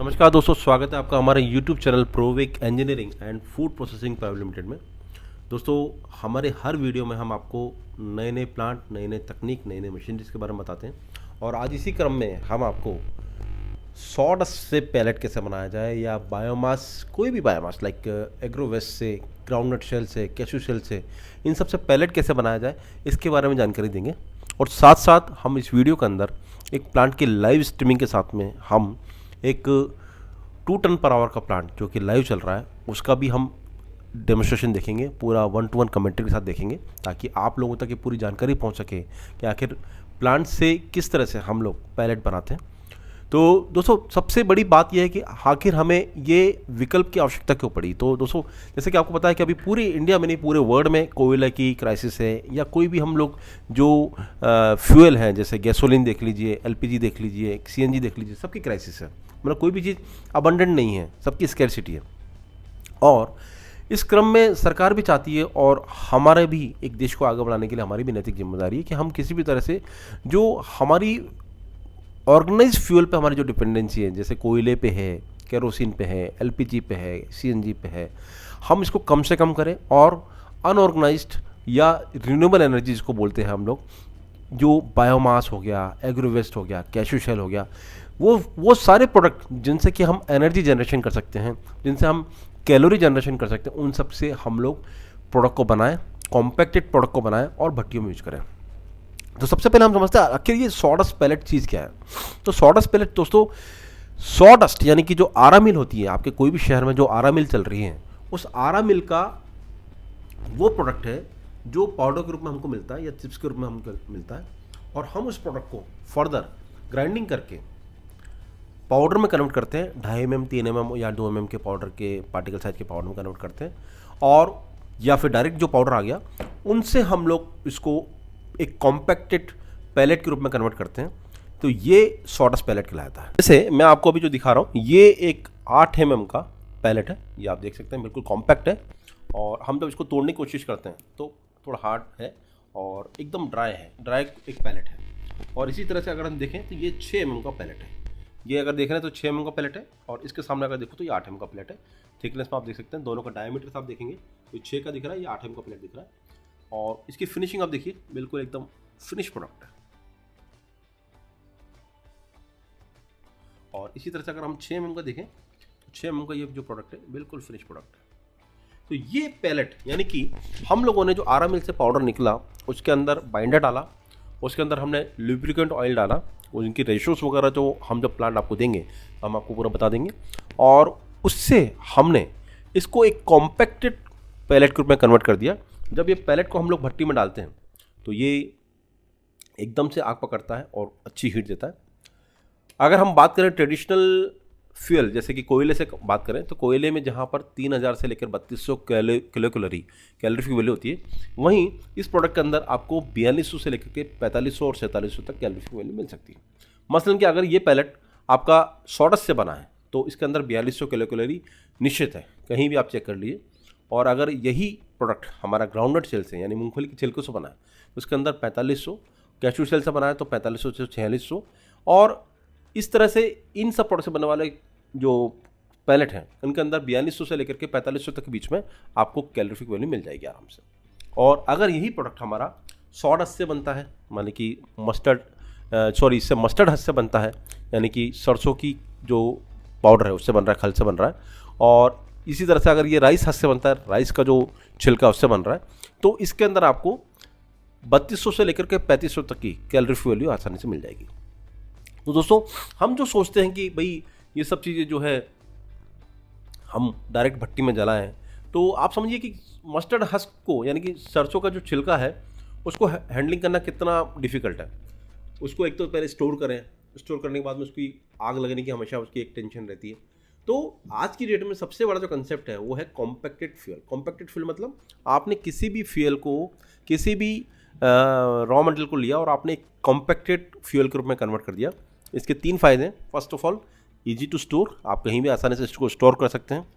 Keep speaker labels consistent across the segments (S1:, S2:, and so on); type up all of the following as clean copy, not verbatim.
S1: नमस्कार दोस्तों, स्वागत है आपका हमारे YouTube channel Provic engineering and food processing private limited में। दोस्तों, हमारे हर वीडियो में हम आपको नए नए प्लांट, नए नए तकनीक, नए नए मशीनरीज के बारे में बताते हैं। और आज इसी क्रम में हम आपको सॉडस्ट से पैलेट कैसे बनाया जाए, या बायोमास, कोई भी बायोमास लाइक एग्रोवेस्ट से, ग्राउंडनट शेल से, कैशू शेल से, इन सब से पैलेट कैसे बनाया जाए इसके बारे में जानकारी देंगे। और साथ साथ हम इस वीडियो के अंदर एक प्लांट की लाइव स्ट्रीमिंग के साथ में हम एक 2 टन पर आवर का प्लांट जो कि लाइव चल रहा है उसका भी हम डेमोस्ट्रेशन देखेंगे, पूरा 1-to-1 कमेंट्री के साथ देखेंगे, ताकि आप लोगों तक ये पूरी जानकारी पहुंच सके कि आखिर प्लांट से किस तरह से हम लोग पैलेट बनाते हैं। तो दोस्तों, सबसे बड़ी बात यह है कि आखिर हमें ये विकल्प की आवश्यकता क्यों पड़ी। तो दोस्तों, जैसे कि आपको पता है कि अभी पूरी इंडिया में नहीं, पूरे वर्ल्ड में कोयले की क्राइसिस है, या कोई भी हम लोग जो फ्यूल हैं, जैसे गैसोलीन देख लीजिए, एलपीजी देख लीजिए, सीएनजी देख लीजिए, सबकी क्राइसिस है। मतलब कोई भी चीज़ अबंडेंट नहीं है, सबकी स्कैरसिटी है। और इस क्रम में सरकार भी चाहती है, और हमारे भी एक देश को आगे बढ़ाने के लिए हमारी भी नैतिक जिम्मेदारी है कि हम किसी भी तरह से जो हमारी ऑर्गेनाइज फ्यूल पे हमारी जो डिपेंडेंसी है, जैसे कोयले पे है, केरोसिन पे है, एलपीजी पे है, सीएनजी पे है, हम इसको कम से कम करें। और अनऑर्गेनाइज्ड या रिन्यूएबल एनर्जी जिसको बोलते हैं हम लोग, जो बायोमास हो गया, एग्रोवेस्ट हो गया, कैशू शेल हो गया, वो सारे प्रोडक्ट जिनसे कि हम एनर्जी जनरेशन कर सकते हैं, जिनसे हम कैलोरी जनरेशन कर सकते हैं, उन सब से हम लोग प्रोडक्ट को बनाएं, कॉम्पैक्टेड प्रोडक्ट को बनाएं और भट्टियों में यूज करें। तो सबसे पहले हम समझते हैं आखिर ये सॉडस्ट पैलेट चीज़ क्या है। तो सॉडस्ट पैलेट दोस्तों, सॉडस्ट यानी कि जो आरा मिल होती है, आपके कोई भी शहर में जो आरा मिल चल रही है, उस आरा मिल का वो प्रोडक्ट है जो पाउडर के रूप में हमको मिलता है या चिप्स के रूप में हमको मिलता है। और हम उस प्रोडक्ट को फर्दर ग्राइंडिंग करके पाउडर में कन्वर्ट करते हैं, 2.5 mm, 3 mm या 2 mm के पाउडर के पार्टिकल साइज के पाउडर में कन्वर्ट करते हैं। और या फिर डायरेक्ट जो पाउडर आ गया उनसे हम लोग इसको एक कॉम्पैक्टेड पैलेट के रूप में कन्वर्ट करते हैं। तो ये सॉडस्ट पैलेट कहलाता है। जैसे मैं आपको अभी जो दिखा रहा हूँ, ये एक 8 mm का पैलेट है, ये आप देख सकते हैं, बिल्कुल कॉम्पैक्ट है। और हम जब इसको तोड़ने की कोशिश करते हैं तो थोड़ा हार्ड है और एकदम ड्राई एक पैलेट है। और इसी तरह से अगर हम देखें तो ये 6 mm का पैलेट है। ये अगर देख रहे हैं तो 6 mm का पैलेट है, और इसके सामने अगर देखो तो ये 8 mm का पैलेट है। थिकनेस में आप देख सकते हैं, दोनों का डायमीटर आप देखेंगे तो 6 का दिख रहा है, ये 8 mm का पैलेट दिख रहा है। और इसकी फिनिशिंग आप देखिए, बिल्कुल एकदम फिनिश प्रोडक्ट है। और इसी तरह से अगर हम 6 mm का देखें तो 6 mm का ये जो प्रोडक्ट है बिल्कुल फिनिश प्रोडक्ट है। तो ये पैलेट यानी कि हम लोगों ने जो आरा मिल से पाउडर निकला, उसके अंदर बाइंडर डाला, उसके अंदर हमने लुब्रिकेंट ऑयल डाला, उनकी रेशोस वगैरह जो हम जब प्लांट आपको देंगे हम आपको पूरा बता देंगे। और उससे हमने इसको एक कॉम्पैक्टेड पैलेट के रूप में कन्वर्ट कर दिया। जब ये पैलेट को हम लोग भट्टी में डालते हैं तो ये एकदम से आग पकड़ता है और अच्छी हीट देता है। अगर हम बात करें ट्रेडिशनल फ्यूल, जैसे कि कोयले से बात करें, तो कोयले में जहाँ पर 3000 से लेकर 3200 कैलोरी वैल्यू होती है, वहीं इस प्रोडक्ट के अंदर आपको 4200 से लेकर के 4500 और 4700 तक कैलोरी वैल्यू मिल सकती है। मसलन कि अगर ये पैलेट आपका सॉडस्ट से बना है तो इसके अंदर 4200 कैलोरी निश्चित है, कहीं भी आप चेक कर लीजिए। और अगर यही प्रोडक्ट हमारा ग्राउंडनट शेल से यानी मूंगफली के छिलके से बना है तो उसके अंदर 4500, कैशू शेल से बना है तो 4500 से 4600। और इस तरह से इन सब प्रोडक्ट से बनने वाले जो पैलेट हैं उनके अंदर 4200 से लेकर के 4500 तक के बीच में आपको कैलोरीफिक वैल्यू मिल जाएगी आराम से। और अगर यही प्रोडक्ट हमारा सॉडस्ट से बनता है, माने कि इससे मस्टर्ड हस से बनता है, यानी कि सरसों की जो पाउडर है उससे बन रहा है, खल से बन रहा है। और इसी तरह से अगर ये राइस हस से बनता है, राइस का जो छिलका उससे बन रहा है, तो इसके अंदर आपको 3200 से लेकर के 3500 तक की कैलोरीफिक वैल्यू आसानी से मिल जाएगी। तो दोस्तों, हम जो सोचते हैं कि भाई ये सब चीज़ें जो है हम डायरेक्ट भट्टी में जलाएं, तो आप समझिए कि मस्टर्ड हस्क को यानी कि सरसों का जो छिलका है उसको हैंडलिंग करना कितना डिफ़िकल्ट है। उसको एक तो पहले स्टोर करें, स्टोर करने के बाद में उसकी आग लगने की हमेशा उसकी एक टेंशन रहती है। तो आज की डेट में सबसे बड़ा जो कंसेप्ट है वो है कॉम्पैक्टेड फ्यूल। कॉम्पैक्टेड फ्यूल मतलब आपने किसी भी फ्यूल को, किसी भी रॉ मटेरियल को लिया और आपने एक कॉम्पैक्टेड फ्यूल के रूप में कन्वर्ट कर दिया। इसके 3 फ़ायदे हैं। First of all, easy to store, आप कहीं भी आसानी से इसको स्टोर कर सकते हैं।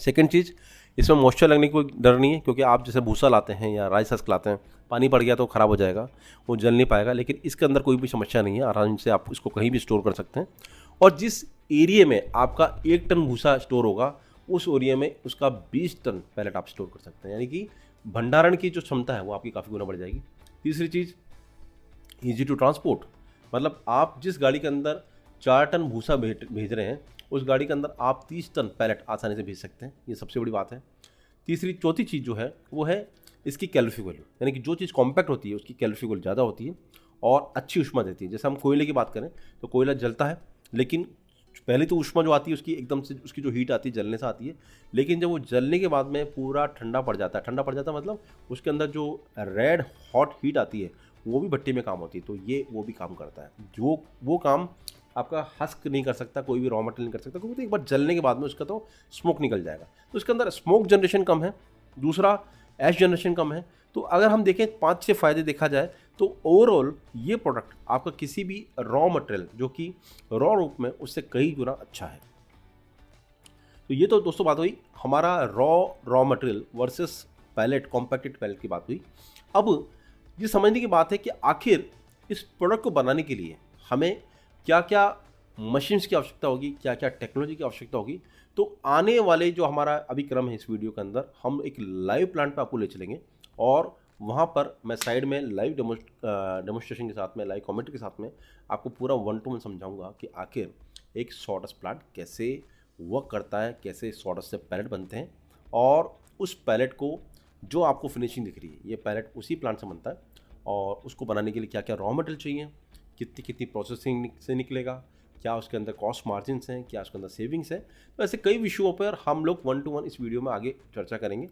S1: सेकंड चीज़, इसमें मॉइस्चर लगने की कोई डर नहीं है, क्योंकि आप जैसे भूसा लाते हैं या राइस हस्क लाते हैं, पानी पड़ गया तो ख़राब हो जाएगा, वो जल नहीं पाएगा। लेकिन इसके अंदर कोई भी समस्या नहीं है, आराम से आप इसको कहीं भी स्टोर कर सकते हैं। और जिस एरिया में आपका 1 टन भूसा स्टोर होगा, उस एरिया में उसका 20 टन पैलेट आप स्टोर कर सकते हैं, यानी कि भंडारण की जो क्षमता है वो आपकी काफ़ी गुना बढ़ जाएगी। तीसरी चीज़, ईजी टू ट्रांसपोर्ट, मतलब आप जिस गाड़ी के अंदर 4 टन भूसा भेज रहे हैं, उस गाड़ी के अंदर आप 30 टन पैलेट आसानी से भेज सकते हैं, ये सबसे बड़ी बात है। चौथी चीज़ जो है वो है इसकी कैलोरीफिक वैल्यू, यानी कि जो चीज़ कॉम्पैक्ट होती है उसकी कैलोरीफिक वैल्यू ज़्यादा होती है और अच्छी ऊष्मा देती है। जैसे हम कोयले की बात करें तो कोयला जलता है, लेकिन पहले तो ऊष्मा जो आती है उसकी एकदम से उसकी जो हीट आती है जलने से आती है, लेकिन जब वो जलने के बाद में पूरा ठंडा पड़ जाता है मतलब उसके अंदर जो रेड हॉट हीट आती है वो भी भट्टी में काम होती है, तो ये वो भी काम करता है। जो वो काम आपका हस्क नहीं कर सकता, कोई भी रॉ मटेरियल नहीं कर सकता, क्योंकि एक बार जलने के बाद में उसका तो स्मोक निकल जाएगा, तो उसके अंदर स्मोक जनरेशन कम है, दूसरा ऐश जनरेशन कम है। तो अगर हम देखें 5-6 फ़ायदे देखा जाए तो ओवरऑल ये प्रोडक्ट आपका किसी भी रॉ मटेरियल जो कि रॉ रूप में उससे कई गुना अच्छा है। तो ये तो दोस्तों बात हुई हमारा raw material versus pellet, compacted pellet की बात हुई। अब ये समझने की बात है कि आखिर इस प्रोडक्ट को बनाने के लिए हमें क्या क्या मशीन्स की आवश्यकता होगी, क्या क्या टेक्नोलॉजी की आवश्यकता होगी। तो आने वाले जो हमारा अभी क्रम है इस वीडियो के अंदर, हम एक लाइव प्लांट पे आपको ले चलेंगे और वहाँ पर मैं साइड में लाइव डेमोस्ट्रेशन के साथ में, लाइव कमेंट के साथ में आपको पूरा 1 to 1 समझाऊंगा कि आखिर एक सॉडस्ट प्लांट कैसे वर्क करता है, कैसे सॉडस्ट से पैलेट बनते हैं, और उस पैलेट को जो आपको फिनिशिंग दिख रही है ये पैलेट उसी प्लांट से बनता है, और उसको बनाने के लिए क्या क्या रॉ मटेरियल चाहिए, कितनी कितनी प्रोसेसिंग से निकलेगा, क्या उसके अंदर कॉस्ट मार्जिन्स हैं, क्या उसके अंदर सेविंग्स है। तो ऐसे कई विषयों पर हम लोग 1 to 1 इस वीडियो में आगे चर्चा करेंगे।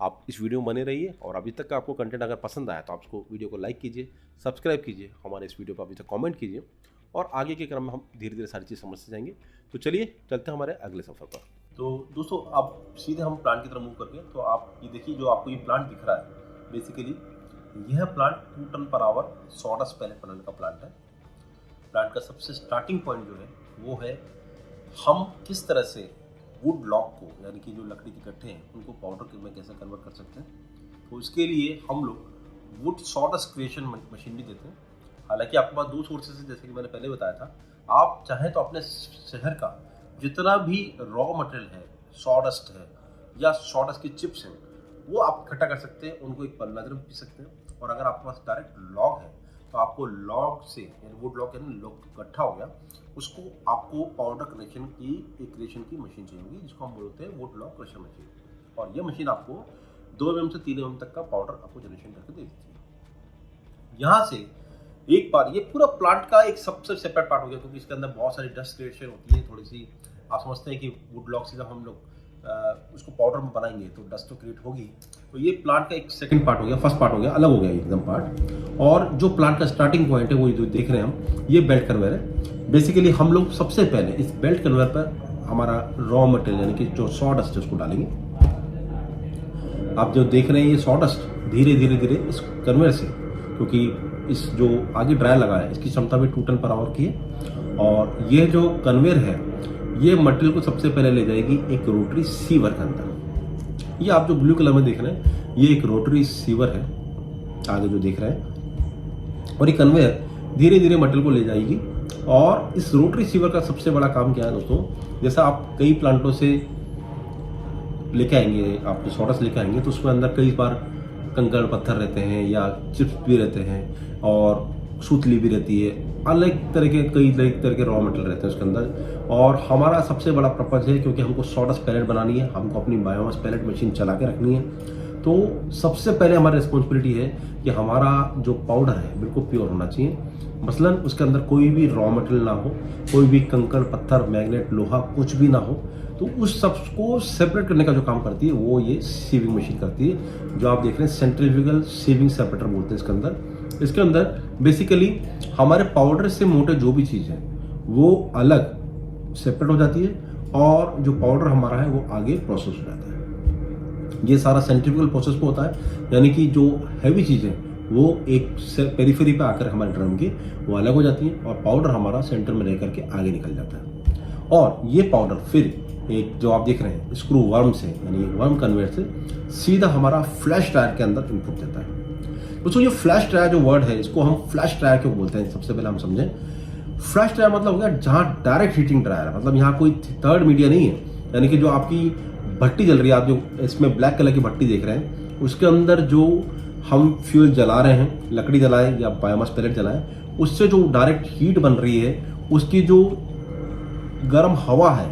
S1: आप इस वीडियो में बने रहिए, और अभी तक का आपको कंटेंट अगर पसंद आया तो आप इसको वीडियो को लाइक कीजिए, सब्सक्राइब कीजिए, हमारे इस वीडियो पर अभी तक कमेंट कीजिए, और आगे के क्रम में हम धीरे धीरे सारी चीज़ समझते जाएंगे। तो चलिए चलते हैं हमारे अगले सफ़र पर। तो दोस्तों अब सीधे हम प्लांट की तरफ मूव करके, तो आप ये देखिए जो आपको ये प्लांट दिख रहा है, बेसिकली यह plant 2 ton per hour sawdust pellet बनाने का प्लांट है। प्लांट का सबसे स्टार्टिंग पॉइंट जो है वो है हम किस तरह से वुड लॉग को, यानी कि जो लकड़ी के गट्ठे हैं उनको पाउडर में कैसे कन्वर्ट कर सकते हैं। तो इसके लिए हम लोग वुड सॉडस्ट क्रिएशन मशीन भी देते हैं। हालांकि आपके पास 2 सोर्सेज है, जैसे कि मैंने पहले बताया था। आप चाहें तो अपने शहर का जितना भी रॉ मटेरियल है, सॉडस्ट है या सॉडस्ट की चिप्स हैं, वो आप इकट्ठा कर सकते हैं, उनको एक पल्लादर में पी सकते हैं। और अगर आपके पास डायरेक्ट लॉग है तो आपको लॉग से, यानी वुड लॉग यानी लॉग इकट्ठा हो गया, उसको आपको पाउडर क्रिएशन की मशीन चाहिए होगी, जिसको हम बोलते हैं वुड लॉग क्रशर मशीन। और यह मशीन आपको 2 mm से 3 mm तक का पाउडर आपको जनरेशन करके दे देती है। यहाँ से एक बार ये पूरा प्लांट का एक सबसे सेपरेट पार्ट हो गया, क्योंकि इसके अंदर बहुत सारी डस्ट क्रिएशन होती है थोड़ी सी। आप समझते हैं कि वुड लॉग से जब हम लोग उसको पाउडर में बनाएंगे तो डस्ट तो क्रिएट होगी। तो ये प्लांट का एक सेकंड पार्ट हो गया, फर्स्ट पार्ट हो गया, अलग हो गया एकदम पार्ट। और जो प्लांट का स्टार्टिंग पॉइंट है वो जो देख रहे हैं हम, ये बेल्ट कन्वेयर है। बेसिकली हम लोग सबसे पहले इस बेल्ट कन्वेयर पर हमारा रॉ मटेरियल यानी कि जो सॉडस्ट है उसको डालेंगे। आप जो देख रहे हैं ये सॉडस्ट धीरे धीरे धीरे इस कन्वेयर से, क्योंकि इस जो आगे ड्रायर लगा है इसकी क्षमता भी 2 टन पर आवर की है, और ये जो कन्वेयर है ये मटेरियल को सबसे पहले ले जाएगी एक रोटरी सीवर के अंदर। ये आप जो ब्लू कलर में देख रहे हैं ये एक रोटरी सीवर है, आगे जो देख रहे हैं। और ये कन्वेयर धीरे धीरे मटेरियल को ले जाएगी। और इस रोटरी सीवर का सबसे बड़ा काम क्या है दोस्तों, जैसा आप कई प्लांटों से लेके आएंगे, आप जो सॉडस्ट लेके आएंगे तो उसमें अंदर कई बार कंकड़ पत्थर रहते हैं या चिप्स भी रहते हैं और सूतली भी रहती है, अलग तरह के कई तरह के रॉ मटेरियल रहते हैं उसके अंदर। और हमारा सबसे बड़ा पर्पज है, क्योंकि हमको सॉडस्ट पैलेट बनानी है, हमको अपनी बायोमास पैलेट मशीन चला के रखनी है, तो सबसे पहले हमारी रिस्पॉन्सिबिलिटी है कि हमारा जो पाउडर है बिल्कुल प्योर होना चाहिए। मसलन उसके अंदर कोई भी रॉ मटेरियल ना हो, कोई भी कंकड़ पत्थर मैग्नेट लोहा कुछ भी ना हो। तो उस सबको सेपरेट करने का जो काम करती है वो ये सीविंग मशीन करती है, जो आप देख रहे हैं सेंट्रीफ्यूगल सीविंग सेपरेटर बोलते हैं इसके अंदर। इसके अंदर बेसिकली हमारे पाउडर से मोटे जो भी चीज़ है वो अलग सेपरेट हो जाती है, और जो पाउडर हमारा है वो आगे प्रोसेस हो जाता है। ये सारा सेंट्रीफ्यूगल प्रोसेस पे होता है, यानी कि जो हैवी चीज़ें वो एक पेरिफेरी पे आकर हमारे ड्रम की वो अलग हो जाती है, और पाउडर हमारा सेंटर में रह करके आगे निकल जाता है। और ये पाउडर फिर एक जो आप देख रहे हैं स्क्रू वर्म से, यानी वर्म कन्वेयर से सीधा हमारा फ्लैश ड्रायर के अंदर इनपुट देता है। दोस्तों ये फ्लैश ड्रायर जो वर्ड है इसको हम फ्लैश ड्रायर क्यों बोलते हैं, सबसे पहले हम समझें। फ्लैश ड्रायर मतलब हो गया जहाँ डायरेक्ट हीटिंग ड्रायर है, मतलब यहाँ कोई थर्ड मीडिया नहीं है। यानी कि जो आपकी भट्टी जल रही है, आप जो इसमें ब्लैक कलर की भट्टी देख रहे हैं, उसके अंदर जो हम फ्यूल जला रहे हैं, लकड़ी जलाएं या बायोमास पैलेट जलाएं, उससे जो डायरेक्ट हीट बन रही है, उसकी जो गर्म हवा है,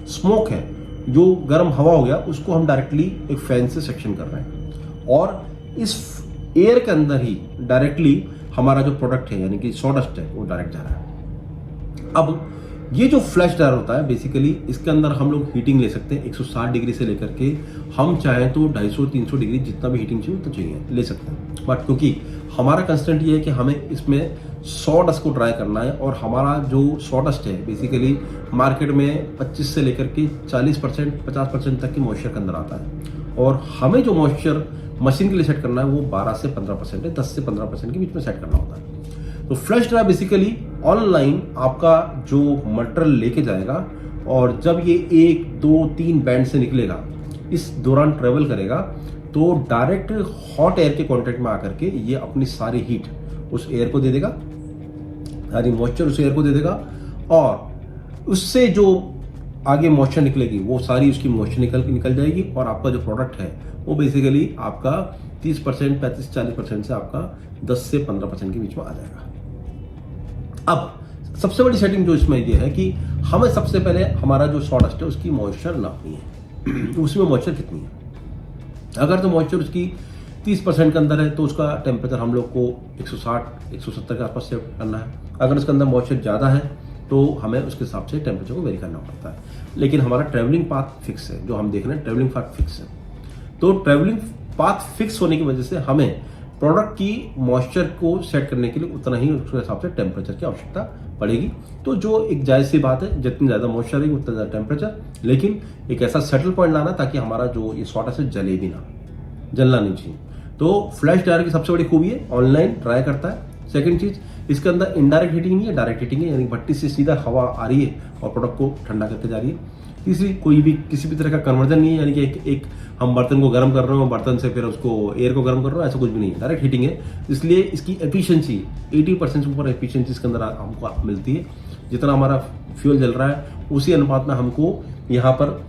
S1: स्मोक है, जो गर्म हवा हो गया, उसको हम डायरेक्टली एक फैन से सेक्शन कर रहे हैं और इस एयर के अंदर ही डायरेक्टली हमारा जो प्रोडक्ट है यानी कि सॉडस्ट है वो डायरेक्ट जा रहा है। अब ये जो फ्लैश ड्रायर होता है बेसिकली इसके अंदर हम लोग हीटिंग ले सकते हैं 160 डिग्री से लेकर के हम चाहें तो 250-300 डिग्री जितना भी हीटिंग चाहिए तो चाहिए ले सकते हैं। बट क्योंकि हमारा कंस्टेंट ये है कि हमें इसमें सॉडस्ट को ड्राई करना है और हमारा जो सॉडस्ट है बेसिकली मार्केट में 25 से लेकर के 40% 50% तक की मॉइस्चर के अंदर आता है और हमें जो मॉइस्चर मशीन के लिए सेट करना है वो 12 से 15% है, 10 से 15% के बीच में सेट करना होता है। तो फ्लैश ड्रायर बेसिकली ऑनलाइन आपका जो मटेरियल लेके जाएगा और जब ये 1 2 3 बैंड से निकलेगा, इस दौरान ट्रेवल करेगा तो डायरेक्ट हॉट एयर के कांटेक्ट में आकर के ये अपनी सारी हीट उस एयर को दे देगा, सारी मॉइस्चर उस एयर को दे देगा और उससे जो आगे मॉइस्चर निकलेगी वो सारी उसकी मॉइस्चर निकल जाएगी और आपका जो प्रोडक्ट है वो बेसिकली आपका 30% 35-40% से आपका 10 से 15% के बीच में आ जाएगा। अब सबसे बड़ी सेटिंग जो इसमें ये है कि हमें सबसे पहले हमारा जो सॉडस्ट है उसकी मॉइस्चर नापनी है, उसमें मॉइस्चर कितनी है। अगर तो मॉइस्चर उसकी 30% के अंदर है तो उसका टेम्परेचर हम लोग को 160-170 के आसपास सेट करना है। अगर उसके अंदर मॉइस्चर ज़्यादा है तो हमें उसके हिसाब से टेम्परेचर को वेरी करना पड़ता है। लेकिन हमारा ट्रैवलिंग पाथ फिक्स है, जो हम देख रहे हैं ट्रैवलिंग पाथ फिक्स है। तो ट्रैवलिंग पाथ फिक्स होने की वजह से हमें प्रोडक्ट की मॉइस्चर को सेट करने के लिए उतना ही उसके हिसाब से टेम्परेचर की आवश्यकता पड़ेगी। तो जो एक जायज़ सी बात है, जितनी ज़्यादा मॉइस्चर रहेगी उतना ज़्यादा टेम्परेचर, लेकिन एक ऐसा सेटल पॉइंट लाना ताकि हमारा जो ये सॉडस्ट है जले भी ना, जलना नहीं चाहिए। तो फ्लैश ड्रायर की सबसे बड़ी खूबी है ऑनलाइन ड्राई करता है। सेकंड चीज, इसके अंदर इनडायरेक्ट हीटिंग नहीं है, डायरेक्ट हीटिंग है, यानी भट्टी से सीधा हवा आ रही है और प्रोडक्ट को ठंडा करके जा रही है। तीसरी, कोई भी किसी भी तरह का कन्वर्जन नहीं है, यानी कि एक हम बर्तन को गर्म कर रहे हो, बर्तन से फिर उसको एयर को गर्म कर रहे हो, ऐसा कुछ भी नहीं है, डायरेक्ट हीटिंग है। इसलिए इसकी एफिशिएंसी 80% से ऊपर एफिशिएंसी इसके अंदर हमको मिलती है। जितना हमारा फ्यूल जल रहा है उसी अनुपात में हमको यहाँ पर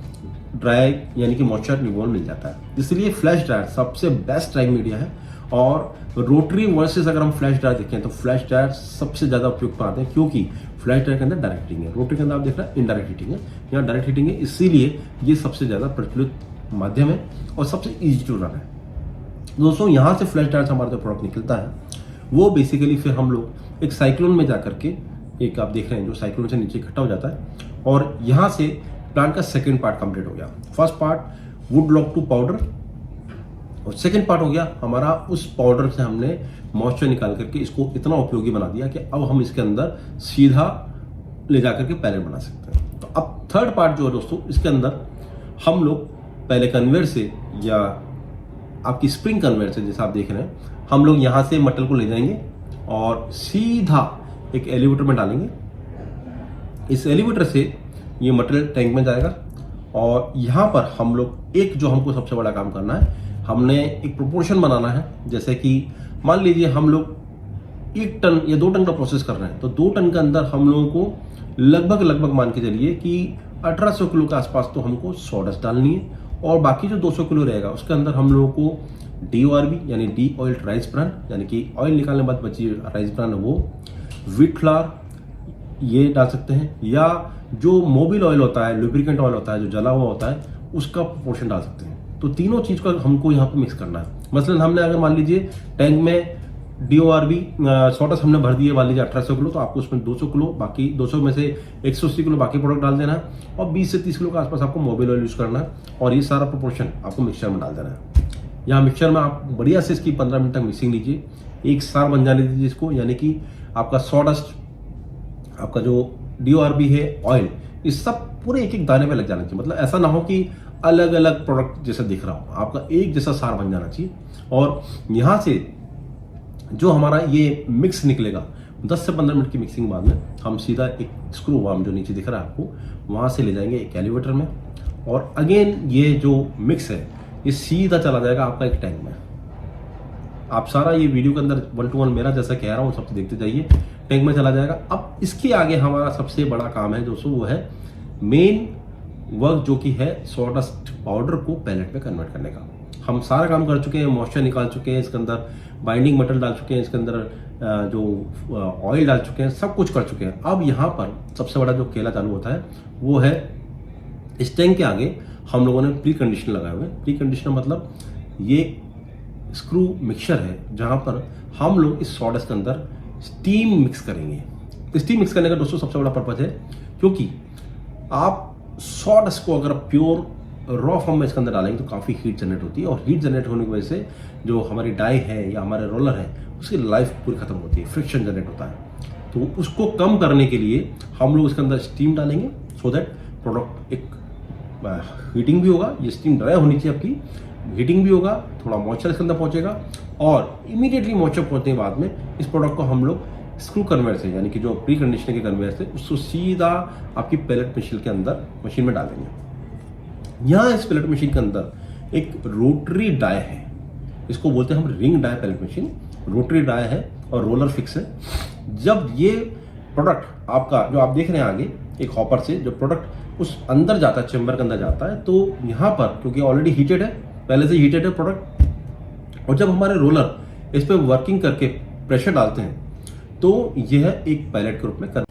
S1: ड्राई यानी कि मॉइस्चर रिमूवल मिल जाता है। इसलिए फ्लैश ड्रायर सबसे बेस्ट ड्राइंग मीडिया है। और रोटरी वर्सेस अगर हम फ्लैश ड्रायर देखें तो फ्लैश ड्रायर सबसे ज्यादा उपयुक्त आते हैं, क्योंकि फ्लैश ड्रायर के अंदर डायरेक्ट हीटिंग है, रोटरी के अंदर आप देख रहे हैं इनडायरेक्ट हीटिंग है, यहाँ डायरेक्ट हीटिंग है। इसीलिए ये सबसे ज्यादा प्रचलित माध्यम है और सबसे इजी टू रन है। दोस्तों, यहाँ से फ्लैश ड्रायर से हमारा जो प्रोडक्ट निकलता है वो बेसिकली फिर हम लोग एक साइक्लोन में जाकर के, एक आप देख रहे हैं जो साइक्लोन से नीचे इकट्ठा हो जाता है, और यहाँ से प्लांट का सेकेंड पार्ट कंप्लीट हो गया। First part wood log to powder और सेकेंड पार्ट हो गया हमारा उस पाउडर से हमने मॉइस्चर निकाल करके इसको इतना उपयोगी बना दिया कि अब हम इसके अंदर सीधा ले जाकर के पैलेट बना सकते हैं। तो अब थर्ड पार्ट जो है दोस्तों, इसके अंदर हम लोग पहले कन्वेयर से या आपकी स्प्रिंग कन्वेयर से, जैसे आप देख रहे हैं, हम लोग यहाँ से मटेरियल को ले जाएंगे और सीधा एक एलिवेटर में डालेंगे। इस एलिवेटर से ये मटेरियल टैंक में जाएगा और यहाँ पर हम लोग एक जो हमको सबसे बड़ा काम करना है, हमने एक प्रोपोर्शन बनाना है। जैसे कि मान लीजिए हम लोग 1 टन या 2 टन का प्रोसेस कर रहे हैं, तो 2 टन के अंदर हम लोगों को लगभग मान के चलिए कि 1800 किलो के आसपास तो हमको सॉडस्ट डालनी है और बाकी जो 200 किलो रहेगा उसके अंदर हम लोगों को DORB यानी डी ऑयल्ड राइस ब्रान, यानी कि ऑयल निकालने के बाद बची राइस ब्रान है वो, व्हीट फ्लावर ये डाल सकते हैं, या जो मोबिल ऑयल होता है, लुब्रिकेंट ऑयल होता है जो जला हुआ होता है, उसका पोर्शन डाल सकते हैं। तो तीनों चीज का हमको यहाँ पे मिक्स करना है। मसलन हमने अगर मान लीजिए टैंक में DORB सॉडस्ट हमने भर दिए मान लीजिए 1800 किलो, तो आपको उसमें 200 किलो, बाकी 200 में से 180 किलो बाकी प्रोडक्ट डाल देना है और 20 से 30 किलो के आसपास आपको मोबिल ऑयल यूज करना है और ये सारा प्रोपोर्शन आपको मिक्सचर में डाल देना है। यहाँ मिक्सचर में आप बढ़िया से इसकी 15 मिनट तक मिक्सिंग लीजिए, एक सार बन जाने दीजिए इसको, यानी कि आपका सॉडस्ट, आपका जो DORB है, ऑयल, इस सब पूरे एक दाने पे लग जाना चाहिए। मतलब ऐसा ना हो कि अलग अलग प्रोडक्ट जैसा दिख रहा हो, आपका एक जैसा सार बन जाना चाहिए। और यहाँ से जो हमारा ये मिक्स निकलेगा 10 से 15 मिनट की मिक्सिंग बाद में हम सीधा एक स्क्रू वार्म जो नीचे दिख रहा है आपको, वहाँ से ले जाएंगे एक एलिवेटर में और अगेन ये जो मिक्स है ये सीधा चला जाएगा आपका एक टैंक में। आप सारा ये वीडियो के अंदर 1 to 1 मेरा जैसा कह रहा हूँ सबसे देखते जाइए। टैंक में चला जाएगा। अब इसके आगे हमारा सबसे बड़ा काम है दोस्तों, वो है मेन वर्क, जो कि है सॉडस्ट पाउडर को पैलेट में कन्वर्ट करने का। हम सारा काम कर चुके हैं, मॉइस्चर निकाल चुके हैं, इसके अंदर बाइंडिंग मटेरियल डाल चुके हैं, इसके अंदर जो ऑयल डाल चुके हैं, सब कुछ कर चुके हैं। अब यहाँ पर सबसे बड़ा जो खेला चालू होता है वो है इस टैंक के आगे हम लोगों ने प्री कंडीशनर लगाए हुए हैं। प्री कंडीशनर मतलब ये स्क्रू मिक्सचर है जहाँ पर हम लोग इस सॉडस्ट के अंदर स्टीम मिक्स करेंगे। स्टीम मिक्स करने का दोस्तों सबसे बड़ा पर्पज है, क्योंकि आप सॉडस्ट को अगर प्योर रॉ फॉर्म में इसके अंदर डालेंगे तो काफ़ी हीट जनरेट होती है, और हीट जनरेट होने की वजह से जो हमारी डाई है या हमारे रोलर है उसकी लाइफ पूरी खत्म होती है, फ्रिक्शन जनरेट होता है। तो उसको कम करने के लिए हम लोग इसके अंदर स्टीम डालेंगे, सो दैट प्रोडक्ट एक हीटिंग भी होगा, ये स्टीम ड्राई होनी चाहिए आपकी, हीटिंग भी होगा, थोड़ा मॉइस्चर इसके अंदर पहुंचेगा, और इमीडिएटली मॉइस्चर पहुंचने के बाद में इस प्रोडक्ट को हम लोग स्क्रू कन्वेयर से, यानी कि जो प्री कंडीशनर के कन्वेयर से, उसको सीधा आपकी पैलेट मशीन के अंदर मशीन में डाल देंगे। यहाँ इस पैलेट मशीन के अंदर एक रोटरी डाई है, इसको बोलते हैं हम ring die pellet machine. Rotary die है और रोलर फिक्स है। जब ये प्रोडक्ट आपका जो आप देख रहे हैं आगे एक हॉपर से जो प्रोडक्ट उस अंदर जाता है, चेम्बर के अंदर जाता है, तो यहाँ पर क्योंकि ऑलरेडी हीटेड है, पहले से हीटेड है प्रोडक्ट, और जब हमारे रोलर इस पर वर्किंग करके प्रेशर डालते हैं तो यह एक पैलेट के रूप में कर।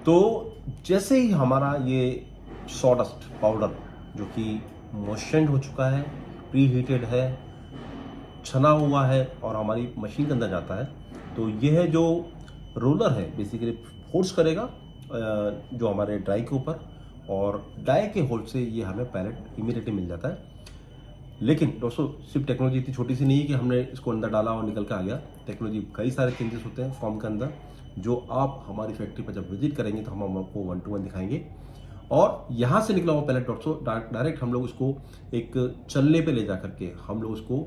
S1: तो जैसे ही हमारा ये सॉडस्ट पाउडर जो कि मॉइस्चर्ड हो चुका है, प्री हीटेड है, छना हुआ है और हमारी मशीन के अंदर जाता है, तो यह जो रोलर है बेसिकली फोर्स करेगा जो हमारे ड्राई के ऊपर, और ड्राई के होल्ड से ये हमें पैलेट इमीडिएटली मिल जाता है। लेकिन दोस्तों सिर्फ टेक्नोलॉजी इतनी छोटी सी नहीं है कि हमने इसको अंदर डाला और निकल के आ गया। टेक्नोलॉजी कई सारे चेंजेस होते हैं फॉर्म के अंदर, जो आप हमारी फैक्ट्री पर जब विजिट करेंगे तो हम आपको 1 to 1 दिखाएंगे। और यहाँ से निकला हुआ पैलेट दोस्तों डायरेक्ट हम लोग उसको एक चलने पे ले जा करके हम लोग उसको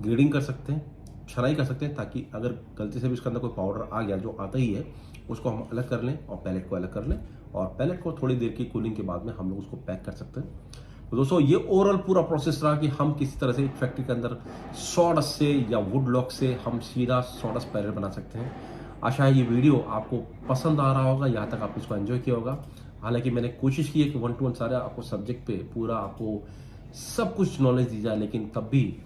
S1: ग्रेडिंग कर सकते हैं, छनाई कर सकते हैं, ताकि अगर गलती से भी उसके अंदर कोई पाउडर आ गया जो आता ही है उसको हम अलग कर लें और पैलेट को अलग कर लें, और पैलेट को थोड़ी देर की कूलिंग के बाद में हम लोग उसको पैक कर सकते हैं। तो दोस्तों ये ओवरऑल पूरा प्रोसेस रहा कि हम किसी तरह से एक फैक्ट्री के अंदर सॉडस्ट से या वुड लॉक से हम सीधा सॉडस्ट पैलेट बना सकते हैं। आशा है ये वीडियो आपको पसंद आ रहा होगा, यहाँ तक आपने इसको एंजॉय किया होगा। हालांकि मैंने कोशिश की है कि 1 to 1 सारे आपको सब्जेक्ट पे पूरा आपको सब कुछ नॉलेज दी जाए, लेकिन तब भी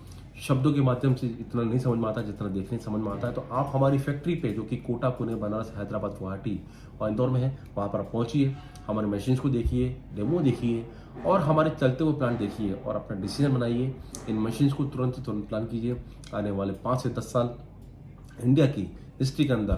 S1: शब्दों के माध्यम से इतना नहीं समझ में आता जितना देखने समझ में आता है। तो आप हमारी फैक्ट्री पे जो कि कोटा, पुणे, बनारस, हैदराबाद, गुवाहाटी और इंदौर में है, वहाँ पर आप पहुँचिए, हमारे मशीन्स को देखिए, डेमो देखिए और हमारे चलते हुए प्लांट देखिए और अपना डिसीजन बनाइए। इन मशीन्स को तुरंत से तुरंत प्लान कीजिए। आने वाले 5 से 10 साल इंडिया की हिस्ट्री के अंदर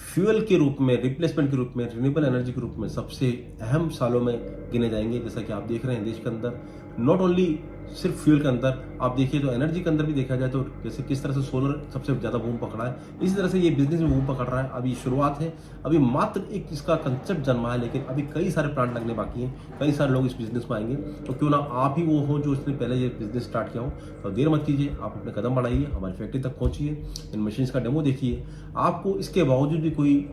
S1: फ्यूल के रूप में, रिप्लेसमेंट के रूप में, रिन्यूएबल एनर्जी के रूप में सबसे अहम सालों में गिने जाएंगे। जैसा कि आप देख रहे हैं देश के अंदर, नॉट ओनली सिर्फ फ्यूल के अंदर, आप देखिए तो एनर्जी के अंदर भी देखा जाए तो जैसे किस तरह से सोलर सबसे ज़्यादा बूम पकड़ा है, इसी तरह से ये बिजनेस में बूम पकड़ रहा है। अभी शुरुआत है, अभी मात्र एक इसका कंसेप्ट जन्मा है, लेकिन अभी कई सारे प्लांट लगने बाकी हैं, कई सारे लोग इस बिजनेस में आएंगे। तो क्यों ना आप ही वो हो जो इसने पहले ये बिजनेस स्टार्ट किया हो। तो देर मत कीजिए, आप अपने कदम बढ़ाइए, हमारी फैक्ट्री तक पहुँचिए, इन मशीन्स का डेमो देखिए। आपको इसके बावजूद भी कोई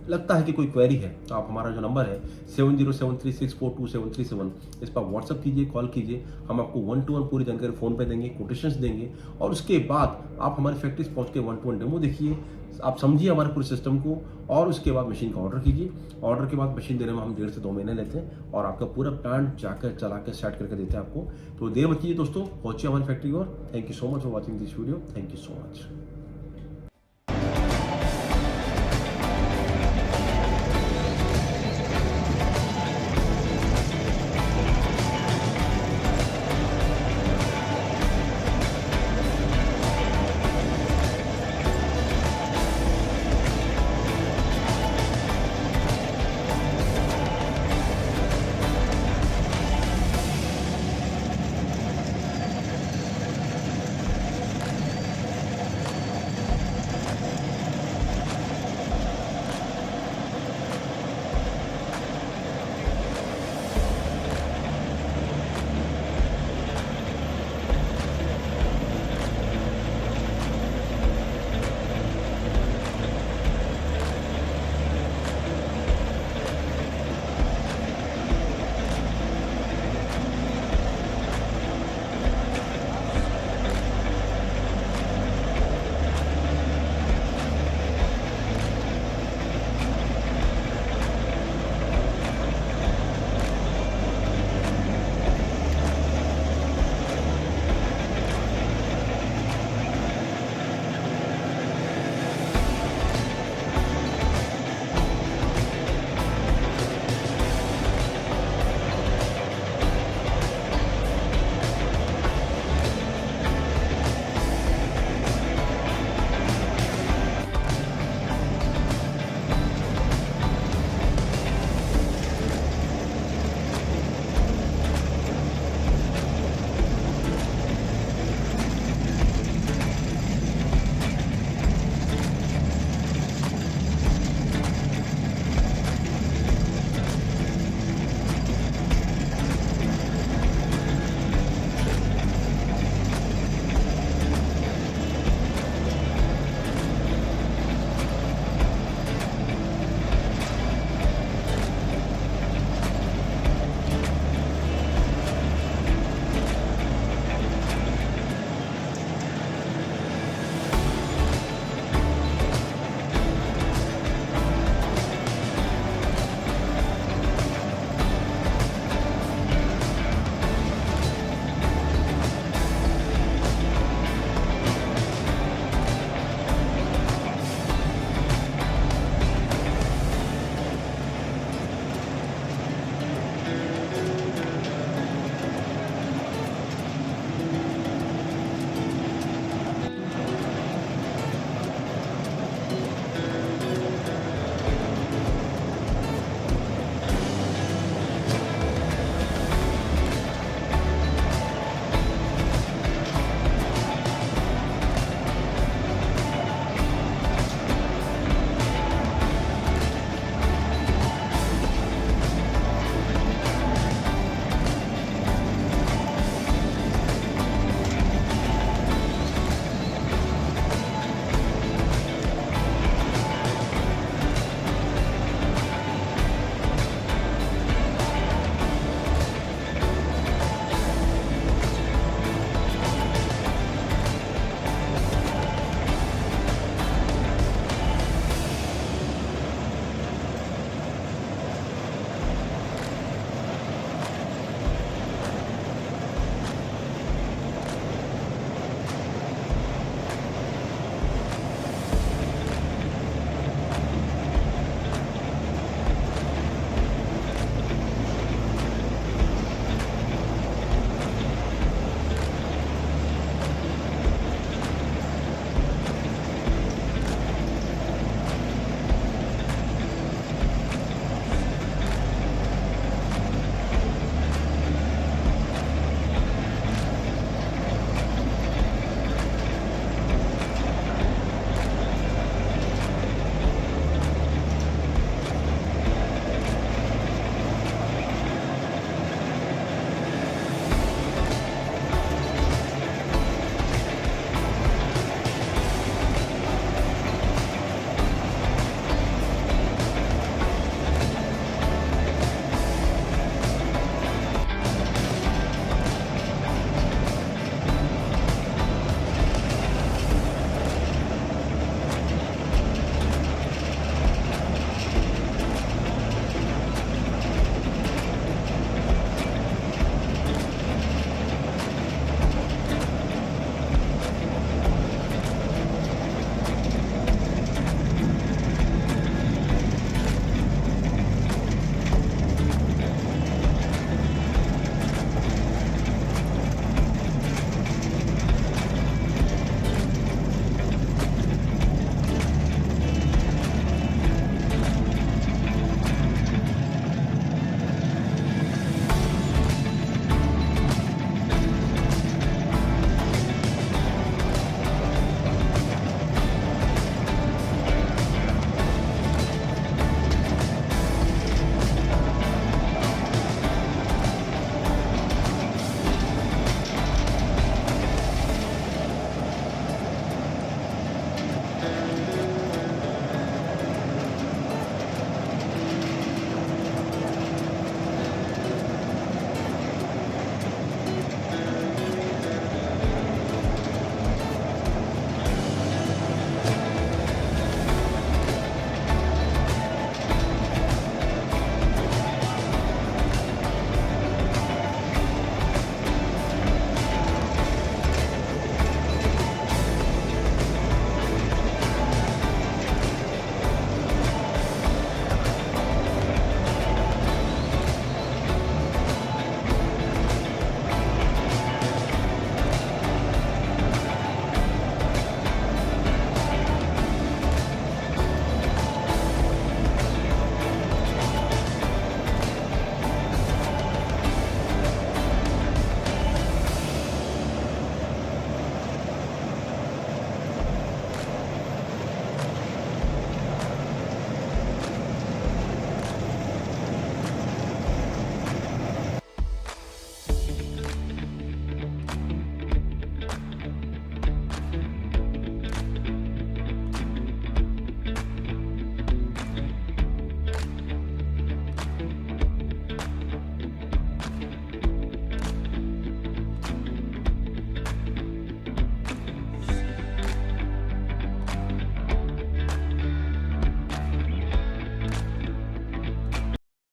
S1: लगता है कि कोई क्वेरी है तो आप हमारा जो नंबर है 7073642737 इस पर व्हाट्सअप कीजिए, कॉल कीजिए। हम आपको 1 to 1 पूरी जानकारी फ़ोन पे देंगे, कोटेशंस देंगे, और उसके बाद आप हमारी फैक्ट्री पहुंच के 1 to 1 डेमो देखिए, आप समझिए हमारे पूरे सिस्टम को, और उसके बाद मशीन का ऑर्डर कीजिए। ऑर्डर के बाद मशीन देने में हम 1.5 से 2 महीने लेते हैं और आपका पूरा प्लांट जाकर चला के स्टार्ट करके देते हैं आपको। तो देर मत कीजिए दोस्तों, पहुंचिए हमारी फैक्ट्री और thank you so much for watching this video. Thank you so much.